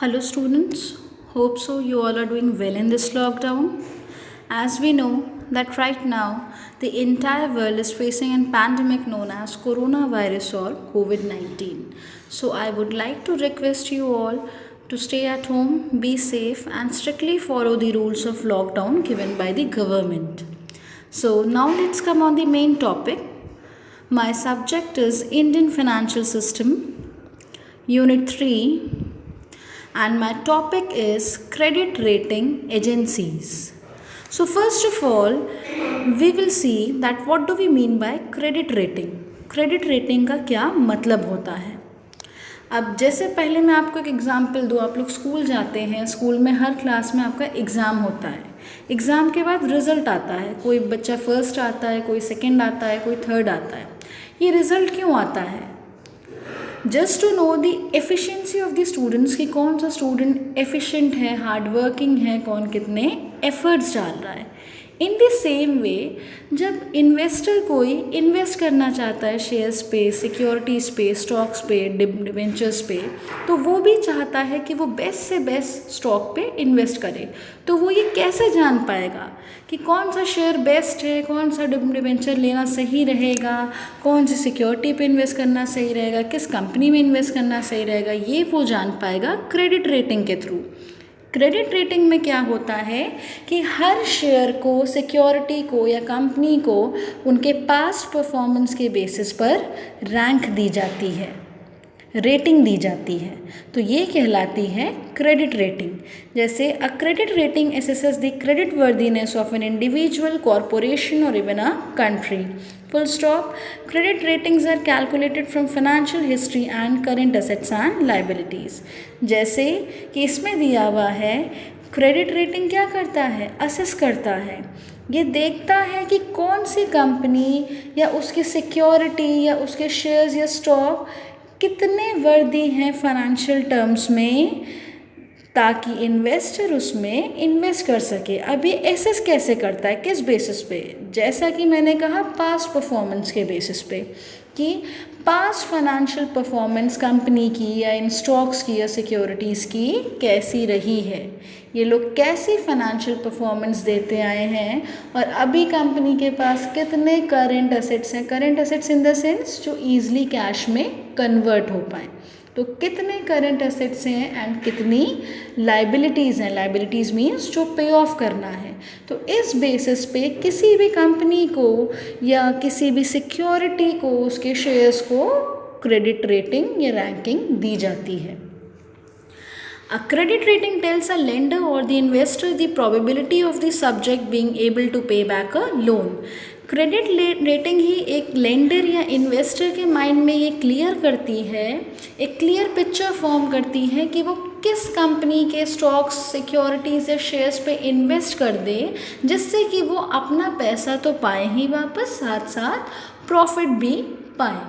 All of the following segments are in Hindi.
Hello students, hope so you all are doing well in this lockdown. As we know that right now the entire world is facing a pandemic known as coronavirus or COVID-19. So I would like to request you all to stay at home, be safe and strictly follow the rules of lockdown given by the government. So now let's come on the main topic. My subject is Indian Financial System, Unit 3, and my topic is credit rating agencies. So first of all, we will see that what do we mean by credit rating. Credit rating का क्या मतलब होता है. अब जैसे पहले मैं आपको एक एग्जाम्पल दूँ. आप लोग स्कूल जाते हैं, स्कूल में हर क्लास में आपका एग्ज़ाम होता है. एग्ज़ाम के बाद रिज़ल्ट आता है. कोई बच्चा फर्स्ट आता है, कोई सेकंड आता है, कोई थर्ड आता है. ये रिज़ल्ट क्यों आता है? Just to know the efficiency of the students कि कौन सा स्टूडेंट एफिशिएंट है, हार्ड वर्किंग है, कौन कितने एफर्ट्स डाल रहा है. इन द सेम वे जब इन्वेस्टर कोई इन्वेस्ट करना चाहता है शेयर्स पे, सिक्योरिटीज़ पे, स्टॉक्स पे, डिबेंचर्स पे, तो वो भी चाहता है कि वो बेस्ट से बेस्ट स्टॉक पे इन्वेस्ट करे. तो वो ये कैसे जान पाएगा कि कौन सा शेयर बेस्ट है, कौन सा डिबेंचर लेना सही रहेगा, कौन सी सिक्योरिटी पे इन्वेस्ट करना सही रहेगा, किस कंपनी में इन्वेस्ट करना सही रहेगा? ये वो जान पाएगा क्रेडिट रेटिंग के थ्रू. क्रेडिट रेटिंग में क्या होता है कि हर शेयर को, सिक्योरिटी को या कंपनी को उनके पास्ट परफॉर्मेंस के बेसिस पर रैंक दी जाती है, रेटिंग दी जाती है. तो ये कहलाती है क्रेडिट रेटिंग. जैसे a credit rating assesses the credit worthiness of an individual, corporation और even a country. Full stop. Credit ratings are calculated from financial history and current assets and liabilities. जैसे कि इसमें दिया हुआ है, क्रेडिट रेटिंग क्या करता है? असेस करता है. ये देखता है कि कौन सी कंपनी या उसकी सिक्योरिटी या उसके शेयर्स या स्टॉक कितने वर्दी हैं फाइनेंशियल टर्म्स में, ताकि इन्वेस्टर उसमें इन्वेस्ट कर सके. अब ये एसेस कैसे करता है, किस बेसिस पे? जैसा कि मैंने कहा, पास्ट परफॉर्मेंस के बेसिस पे कि पास्ट फाइनेंशियल परफॉर्मेंस कंपनी की या इन स्टॉक्स की या सिक्योरिटीज़ की कैसी रही है, ये लोग कैसी फाइनेंशियल परफॉर्मेंस देते आए हैं, और अभी कंपनी के पास कितने करंट एसेट्स हैं. Current assets in the sense जो ईजिली कैश में कन्वर्ट हो पाए. तो कितने करंट एसेट्स हैं एंड कितनी लाइबिलिटीज़ हैं. लाइबिलिटीज़ मीन्स जो पे ऑफ करना है. तो इस बेसिस पे किसी भी कंपनी को या किसी भी सिक्योरिटी को, उसके शेयर्स को क्रेडिट रेटिंग या रैंकिंग दी जाती है. A credit rating tells a lender or the investor the probability of the subject being able to pay back a loan. Credit rating ही एक लेंडर या इन्वेस्टर के माइंड में ये क्लियर करती है, एक क्लियर पिक्चर फॉर्म करती है कि वो किस कंपनी के स्टॉक्स, सिक्योरिटीज़ या शेयर्स पे इन्वेस्ट कर दे, जिससे कि वो अपना पैसा तो पाए ही वापस, साथ साथ प्रॉफिट भी पाए.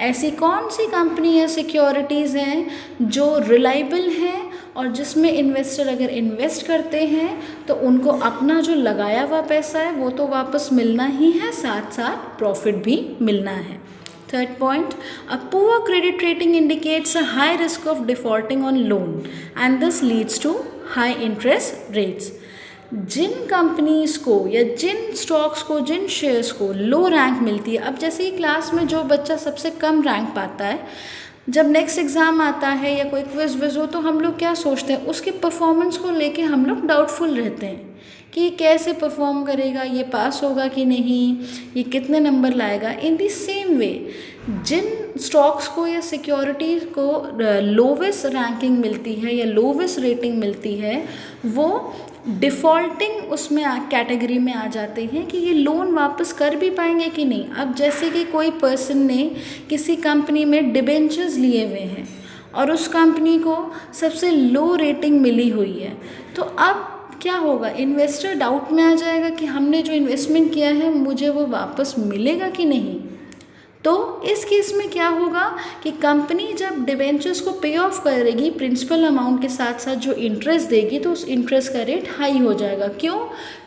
ऐसी कौन सी कंपनी या सिक्योरिटीज़ हैं जो रिलायबल हैं और जिसमें इन्वेस्टर अगर इन्वेस्ट करते हैं तो उनको अपना जो लगाया हुआ पैसा है वो तो वापस मिलना ही है, साथ साथ प्रॉफिट भी मिलना है. Third point, a poor credit rating indicates a high risk of defaulting on loan and this leads to high interest rates. जिन कंपनीज़ को या जिन स्टॉक्स को, जिन शेयर्स को लो रैंक मिलती है, अब जैसे ही क्लास में जो बच्चा सबसे कम रैंक पाता है, जब नेक्स्ट एग्ज़ाम आता है या कोई क्विज विज हो, तो हम लोग क्या सोचते हैं, उसके परफॉर्मेंस को लेके हम लोग डाउटफुल रहते हैं कि ये कैसे परफॉर्म करेगा, ये पास होगा कि नहीं, ये कितने नंबर लाएगा. इन द सेम वे जिन स्टॉक्स को या सिक्योरिटीज़ को लोवेस्ट रैंकिंग मिलती है या लोवेस्ट रेटिंग मिलती है, वो डिफ़ॉल्टिंग उसमें कैटेगरी में आ जाते हैं कि ये लोन वापस कर भी पाएंगे कि नहीं. अब जैसे कि कोई पर्सन ने किसी कंपनी में डिबेंचर्स लिए हुए हैं और उस कंपनी को सबसे लो रेटिंग मिली हुई है, तो अब क्या होगा, इन्वेस्टर डाउट में आ जाएगा कि हमने जो इन्वेस्टमेंट किया है मुझे वो वापस मिलेगा कि नहीं. तो इस केस में क्या होगा कि कंपनी जब डिबेंचर्स को पे ऑफ करेगी प्रिंसिपल अमाउंट के साथ साथ जो इंटरेस्ट देगी, तो उस इंटरेस्ट का रेट हाई हो जाएगा. क्यों?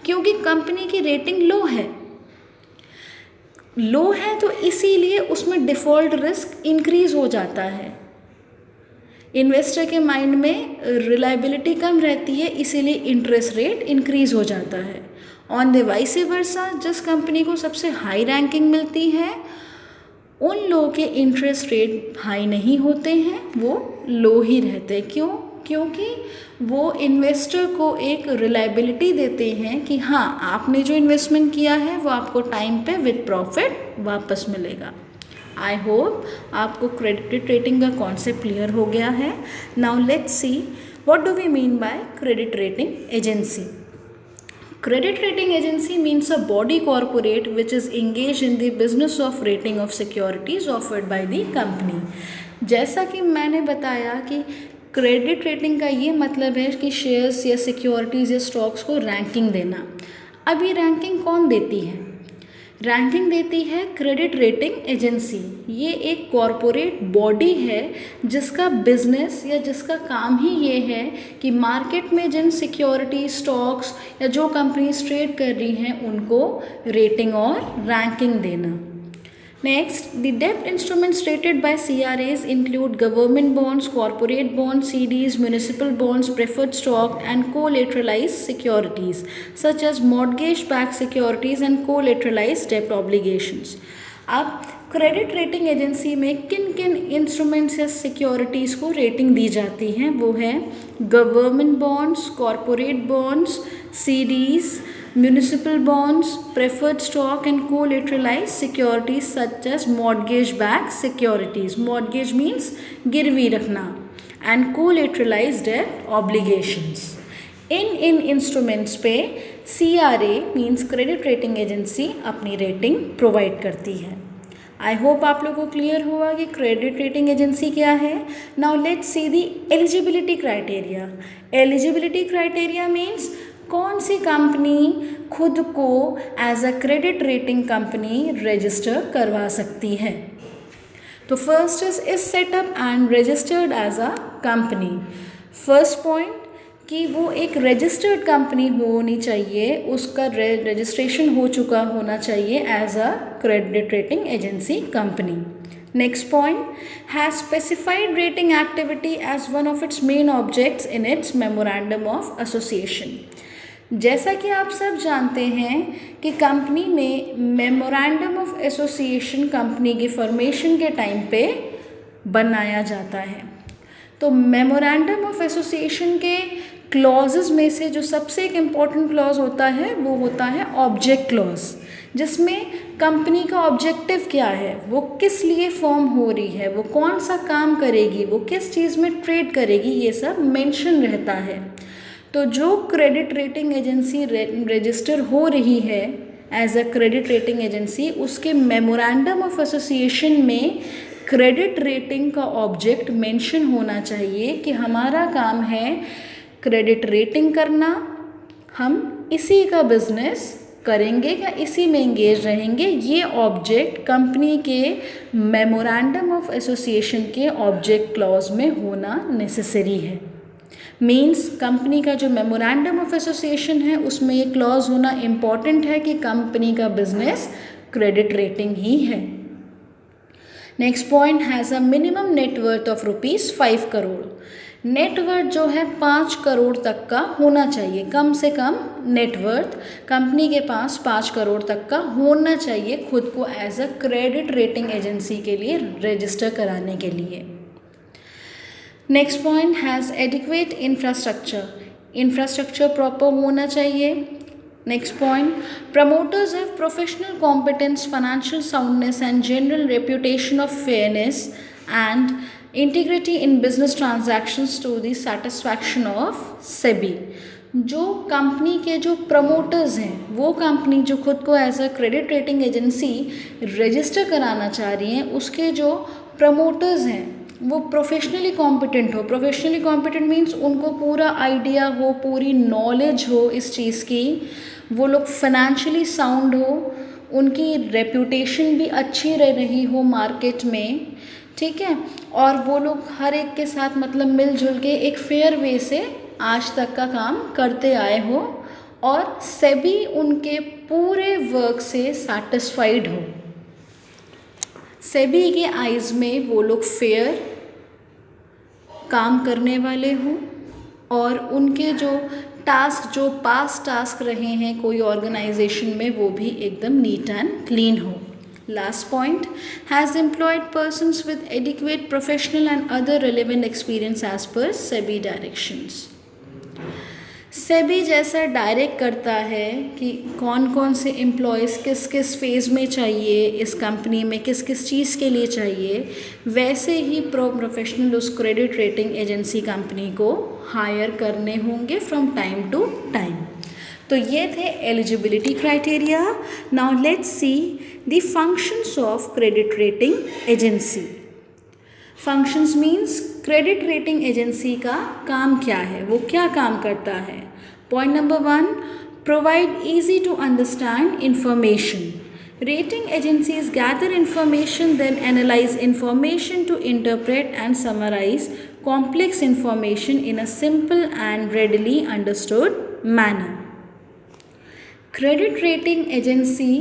क्योंकि कंपनी की रेटिंग लो है तो इसीलिए उसमें डिफ़ॉल्ट रिस्क इंक्रीज़ हो जाता है. इन्वेस्टर के माइंड में रिलायबिलिटी कम रहती है, इसीलिए इंटरेस्ट रेट इंक्रीज हो जाता है। ऑन द वाइस वर्सा, जिस कंपनी को सबसे हाई रैंकिंग मिलती है उन लोगों के इंटरेस्ट रेट हाई नहीं होते हैं, वो लो ही रहते हैं। क्यों? क्योंकि वो इन्वेस्टर को एक रिलायबिलिटी देते हैं कि हाँ, आपने जो इन्वेस्टमेंट किया है वो आपको टाइम पे विद प्रॉफिट वापस मिलेगा। आई होप आपको क्रेडिट रेटिंग का कॉन्सेप्ट क्लियर हो गया है। Now let's see what do we mean by credit rating agency. Credit rating agency means a body corporate which is engaged in the business of rating of securities offered by the company. जैसा कि मैंने बताया कि क्रेडिट रेटिंग का ये मतलब है कि शेयर्स या सिक्योरिटीज़ या स्टॉक्स को रैंकिंग देना। अब ये रैंकिंग कौन देती है? रैंकिंग देती है क्रेडिट रेटिंग एजेंसी। ये एक कॉरपोरेट बॉडी है जिसका बिजनेस या जिसका काम ही ये है कि मार्केट में जिन सिक्योरिटी स्टॉक्स या जो कंपनीज ट्रेड कर रही हैं उनको रेटिंग और रैंकिंग देना। Next, the debt instruments rated by CRAs include government bonds, corporate bonds, CDs, municipal bonds, preferred stock and collateralized securities such as mortgage-backed securities and collateralized debt obligations. अब क्रेडिट रेटिंग एजेंसी में किन किन इंस्ट्रूमेंट्स या सिक्योरिटीज़ को रेटिंग दी जाती हैं? वो है government bonds, corporate bonds, CDs, municipal bonds, preferred stock and collateralized securities such as mortgage backed securities. Mortgage means गिरवी रखना and collateralized debt obligations. In instruments पे CRA means credit rating agency अपनी रेटिंग प्रोवाइड करती है। आई होप आप लोगों को क्लियर हुआ कि क्रेडिट रेटिंग एजेंसी क्या है। Now let's see the eligibility criteria. Eligibility criteria means कौन सी कंपनी खुद को as a credit rating company register करवा सकती है। तो first is setup and registered as a company. First point कि वो एक रजिस्टर्ड कंपनी होनी चाहिए, उसका रजिस्ट्रेशन हो चुका होना चाहिए as a credit rating agency company. Next point, has specified rating activity as one of its main objects in its memorandum of association. जैसा कि आप सब जानते हैं कि कंपनी में मेमोरेंडम ऑफ एसोसिएशन कंपनी की फॉर्मेशन के टाइम पे बनाया जाता है। तो मेमोरेंडम ऑफ एसोसिएशन के क्लॉजेस में से जो सबसे एक इम्पॉर्टेंट क्लॉज होता है वो होता है ऑब्जेक्ट क्लॉज, जिसमें कंपनी का ऑब्जेक्टिव क्या है, वो किस लिए फॉर्म हो रही है, वो कौन सा काम करेगी, वो किस चीज़ में ट्रेड करेगी, ये सब मेंशन रहता है। तो जो क्रेडिट रेटिंग एजेंसी रजिस्टर हो रही है as a credit rating agency, उसके मेमोरेंडम ऑफ एसोसिएशन में क्रेडिट रेटिंग का ऑब्जेक्ट मेंशन होना चाहिए कि हमारा काम है क्रेडिट रेटिंग करना, हम इसी का बिजनेस करेंगे या इसी में एंगेज रहेंगे। ये ऑब्जेक्ट कंपनी के मेमोरेंडम ऑफ एसोसिएशन के ऑब्जेक्ट क्लॉज में होना नेसेसरी है। मीन्स कंपनी का जो मेमोरेंडम ऑफ एसोसिएशन है उसमें ये क्लॉज होना इम्पॉर्टेंट है कि कंपनी का बिजनेस क्रेडिट रेटिंग ही है। Next point, has a minimum net worth of ₹5 crore. Net worth जो है 5 करोड़ तक का होना चाहिए, कम से कम नेटवर्थ कंपनी के पास 5 करोड़ तक का होना चाहिए खुद को as a credit rating agency के लिए रजिस्टर कराने के लिए। Next point, has adequate infrastructure. Infrastructure proper होना चाहिए। Next point, promoters have professional competence, financial soundness and general reputation of fairness and integrity in business transactions to the satisfaction of SEBI. जो कंपनी के जो प्रमोटर्स हैं, वो कंपनी जो खुद को as a credit rating agency register कराना चाह रही हैं, उसके जो प्रमोटर्स हैं वो प्रोफेशनली कॉम्पिटेंट हो। प्रोफेशनली कॉम्पिटेंट मीन्स उनको पूरा आइडिया हो, पूरी नॉलेज हो इस चीज़ की, वो लोग फाइनेंशियली साउंड हो, उनकी रेप्यूटेशन भी अच्छी रह रही हो मार्केट में, ठीक है, और वो लोग हर एक के साथ मतलब मिलजुल के एक फेयर वे से आज तक का काम करते आए हो और सेबी उनके पूरे वर्क से सैटिस्फाइड हो। सेबी के आइज़ में वो लोग फेयर, काम करने वाले हों और उनके जो पास्ट टास्क रहे हैं कोई ऑर्गेनाइजेशन में वो भी एकदम नीट एंड क्लीन हो। Last point, has employed persons with adequate professional and other relevant experience as per SEBI directions. SEBI जैसा डायरेक्ट करता है कि कौन कौन से एम्प्लॉयज़ किस किस फेज़ में चाहिए, इस कंपनी में किस किस चीज़ के लिए चाहिए, वैसे ही प्रोफेशनल उस क्रेडिट रेटिंग एजेंसी कंपनी को हायर करने होंगे फ्रॉम टाइम टू टाइम। तो ये थे eligibility criteria. Now let's see the functions of credit rating agency. Functions means credit rating agency का काम क्या है, वो क्या काम करता है। Point number 1, provide easy to understand information. Rating agencies gather information then analyse information to interpret and summarise complex information in a simple and readily understood manner. Credit rating agency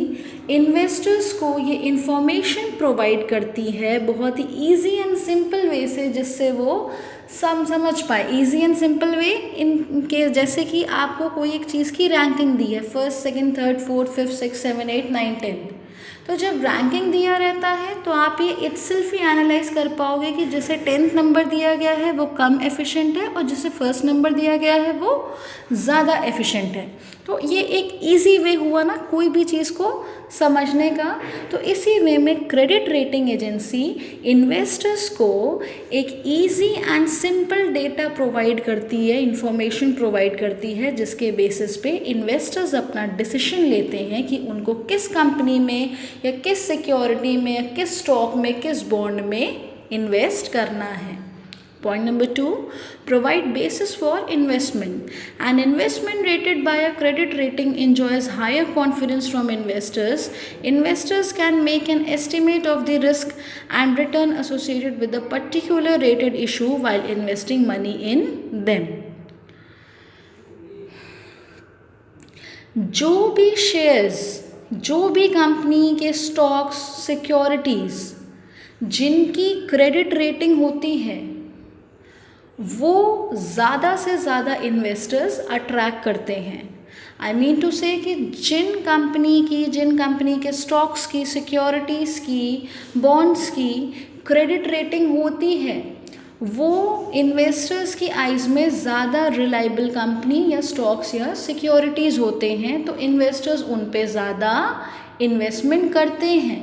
investors को ये इंफॉर्मेशन प्रोवाइड करती है बहुत ही ईजी एंड सिंपल वे से, जिससे वो समझ पाए। ईजी एंड सिंपल वे इनके, जैसे कि आपको कोई एक चीज़ की रैंकिंग दी है, 1st, 2nd, 3rd, 4th, 5th, 6th, 7th, 8th, 9th, 10th, तो जब रैंकिंग दिया रहता है तो आप ये इटसेल्फ ही एनालाइज कर पाओगे कि जिसे 10th नंबर दिया गया है वो कम एफिशिएंट है और जिसे 1st नंबर दिया गया है वो ज़्यादा एफिशिएंट है। तो ये एक इजी वे हुआ ना कोई भी चीज़ को समझने का। तो इसी वे में क्रेडिट रेटिंग एजेंसी इन्वेस्टर्स को एक easy and simple data provide करती है, इंफॉर्मेशन प्रोवाइड करती है, जिसके बेसिस पे इन्वेस्टर्स अपना डिसीजन लेते हैं कि उनको किस कंपनी में या किस सिक्योरिटी में या किस स्टॉक में किस बॉन्ड में इन्वेस्ट करना है। Point number 2, provide basis for investment. An investment rated by a credit rating enjoys higher confidence from investors. Investors can make an estimate of the risk and return associated with a particular rated issue while investing money in them. जो भी शेयर्स, जो भी कंपनी के स्टॉक्स, सिक्योरिटीज़ जिनकी क्रेडिट रेटिंग होती है वो ज़्यादा से ज़्यादा इन्वेस्टर्स अट्रैक्ट करते हैं। आई मीन टू से कि जिन कंपनी के स्टॉक्स की, सिक्योरिटीज़ की, बॉन्ड्स की क्रेडिट रेटिंग होती है वो इन्वेस्टर्स की आइज़ में ज़्यादा रिलायबल कंपनी या स्टॉक्स या सिक्योरिटीज़ होते हैं, तो इन्वेस्टर्स उन पे ज़्यादा इन्वेस्टमेंट करते हैं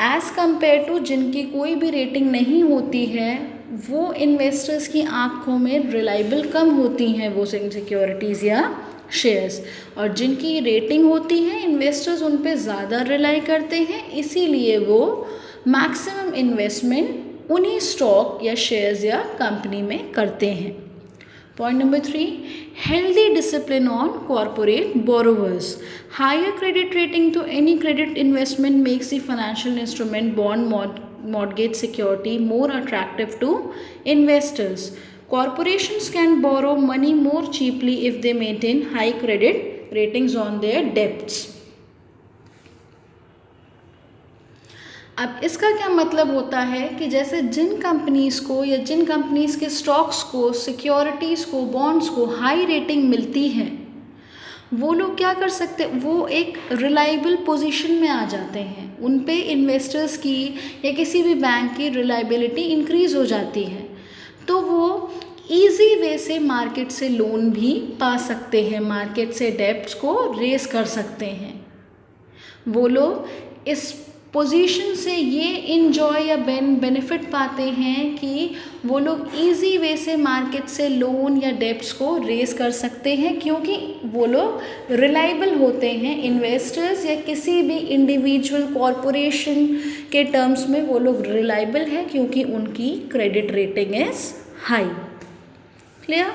एज़ कम्पेयर टू जिनकी कोई भी रेटिंग नहीं होती है। वो इन्वेस्टर्स की आंखों में रिलायबल कम होती हैं वो सिक्योरिटीज़ या शेयर्स, और जिनकी रेटिंग होती है इन्वेस्टर्स उन पे ज़्यादा रिलाई करते हैं, इसीलिए वो मैक्सिमम इन्वेस्टमेंट उन्हीं स्टॉक या शेयर्स या कंपनी में करते हैं। Point number 3, healthy discipline on corporate borrowers. Higher credit rating to any credit investment makes the financial instrument bond mortgage security more attractive to investors. Corporations can borrow money more cheaply if they maintain high credit ratings on their debts. अब इसका क्या मतलब होता है कि जैसे जिन कंपनीज़ को या जिन कंपनीज़ के स्टॉक्स को, सिक्योरिटीज़ को, बॉन्ड्स को हाई रेटिंग मिलती है वो लोग क्या कर सकते, वो एक रिलायबल पोजीशन में आ जाते हैं, उन पे इन्वेस्टर्स की या किसी भी बैंक की रिलायबिलिटी इंक्रीज़ हो जाती है, तो वो ईजी वे से मार्केट से लोन भी पा सकते हैं, मार्केट से डेब्ट्स को रेस कर सकते हैं। वो लोग इस पोजीशन से ये इंजॉय या बेनिफिट पाते हैं कि वो लोग इजी वे से मार्केट से लोन या डेब्ट्स को रेस कर सकते हैं, क्योंकि वो लोग रिलायबल होते हैं। इन्वेस्टर्स या किसी भी इंडिविजुअल कॉरपोरेशन के टर्म्स में वो लोग रिलायबल हैं क्योंकि उनकी credit rating is high. Clear?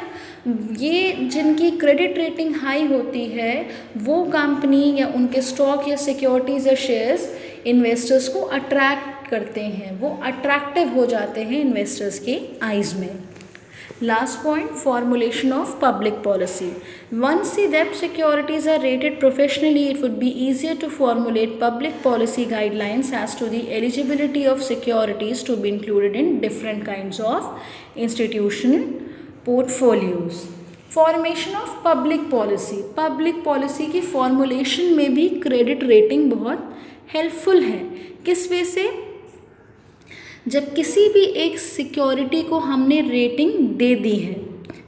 ये जिनकी क्रेडिट रेटिंग हाई होती है वो कंपनी या उनके स्टॉक या सिक्योरिटीज़ या शेयर्स इन्वेस्टर्स को अट्रैक्ट करते हैं, वो अट्रैक्टिव हो जाते हैं इन्वेस्टर्स के आइज़ में। Last point, formulation of public policy. Once the debt securities are rated professionally, it would be easier to formulate public policy guidelines as to the eligibility of securities to be included in different kinds of institution portfolios. Formation of public policy की फॉर्मुलेशन में भी क्रेडिट रेटिंग बहुत हेल्पफुल है. किस वे से? जब किसी भी एक सिक्योरिटी को हमने रेटिंग दे दी है,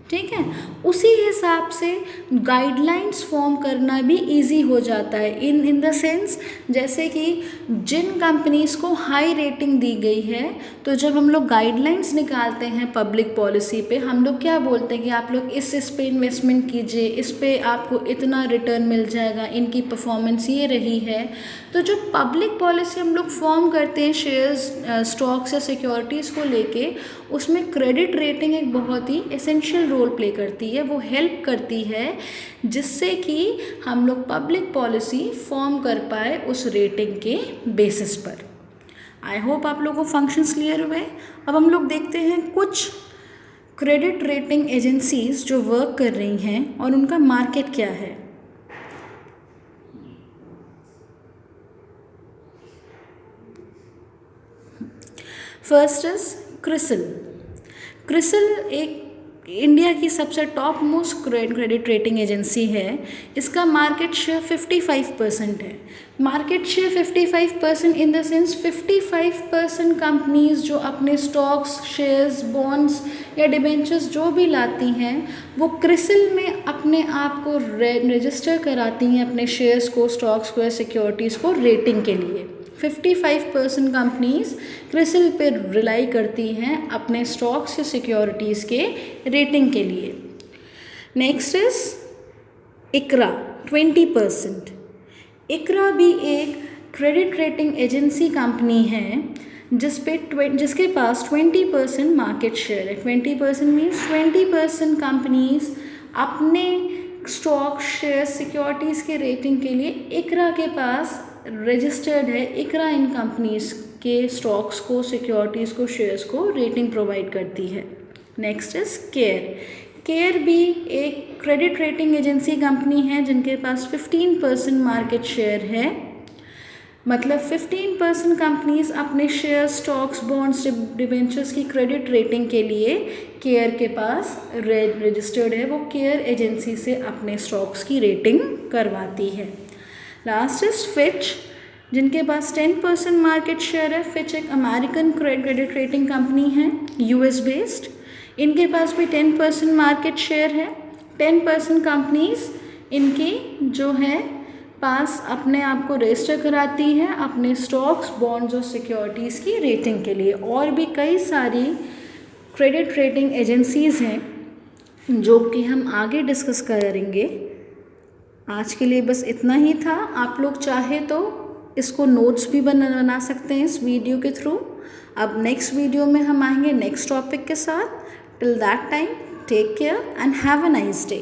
ठीक है, उसी हिसाब से गाइडलाइंस फॉर्म करना भी इजी हो जाता है. इन द सेंस, जैसे कि जिन कंपनीज़ को हाई रेटिंग दी गई है, तो जब हम लोग गाइडलाइंस निकालते हैं पब्लिक पॉलिसी पे, हम लोग क्या बोलते हैं कि आप लोग इस पे इन्वेस्टमेंट कीजिए, इस पे आपको इतना रिटर्न मिल जाएगा, इनकी परफॉर्मेंस ये रही है. तो जो पब्लिक पॉलिसी हम लोग फॉर्म करते हैं शेयर्स, स्टॉक्स या सिक्योरिटीज़ को लेके, उसमें क्रेडिट रेटिंग एक बहुत ही एसेंशियल रोल प्ले करती है. वो हेल्प करती है जिससे कि हम लोग पब्लिक पॉलिसी फॉर्म कर पाए उस रेटिंग के बेसिस पर. आई होप आप लोगों को फंक्शंस क्लियर हुए. अब हम लोग देखते हैं कुछ क्रेडिट रेटिंग एजेंसीज जो वर्क कर रही हैं और उनका मार्केट क्या है. फर्स्ट इज क्रिसिल एक इंडिया की सबसे top most credit rating agency है. इसका मार्केट शेयर 55% है. Market share 55% in the sense 55% companies जो अपने स्टॉक्स, शेयर्स, बॉन्ड्स या डिबेंचर्स जो भी लाती हैं, वो क्रिसिल में अपने आप को रजिस्टर कराती हैं, अपने शेयर्स को, स्टॉक्स को या सिक्योरिटीज़ को रेटिंग के लिए. 55% कंपनीज क्रिसिल पर रिलाई करती हैं अपने स्टॉक्स या सिक्योरिटीज़ के रेटिंग के लिए. Next is Iqra 20%. इक्रा भी एक क्रेडिट रेटिंग एजेंसी कंपनी है जिसके पास 20% मार्केट शेयर है. 20% मीन्स 20% कंपनीज अपने स्टॉक, शेयर, सिक्योरिटीज़ के रेटिंग के लिए इक्रा के पास रजिस्टर्ड है. इक्रा इन कंपनीज के स्टॉक्स को, सिक्योरिटीज़ को, शेयर्स को रेटिंग प्रोवाइड करती है. नेक्स्ट इज केयर भी एक क्रेडिट रेटिंग एजेंसी कंपनी है जिनके पास 15% मार्केट शेयर है. मतलब 15% कंपनीज अपने शेयर, स्टॉक्स, बॉन्ड्स, डिबेंचर्स की क्रेडिट रेटिंग के लिए केयर के पास रजिस्टर्ड है. वो केयर एजेंसी से अपने स्टॉक्स की रेटिंग करवाती है. लास्ट इज फिच जिनके पास 10% मार्केट शेयर है. फिच एक अमेरिकन क्रेडिट रेटिंग कंपनी है, US बेस्ड. इनके पास भी 10% मार्केट शेयर है. 10% कंपनीज इनकी जो है पास अपने आप को रजिस्टर कराती हैं अपने स्टॉक्स, बॉन्ड्स और सिक्योरिटीज़ की रेटिंग के लिए. और भी कई सारी क्रेडिट रेटिंग एजेंसीज़ हैं जो कि हम आगे डिस्कस करेंगे. आज के लिए बस इतना ही था. आप लोग चाहे तो इसको नोट्स भी बना सकते हैं इस वीडियो के थ्रू. अब नेक्स्ट वीडियो में हम आएंगे नेक्स्ट टॉपिक के साथ. Till that time, take care and have a nice day.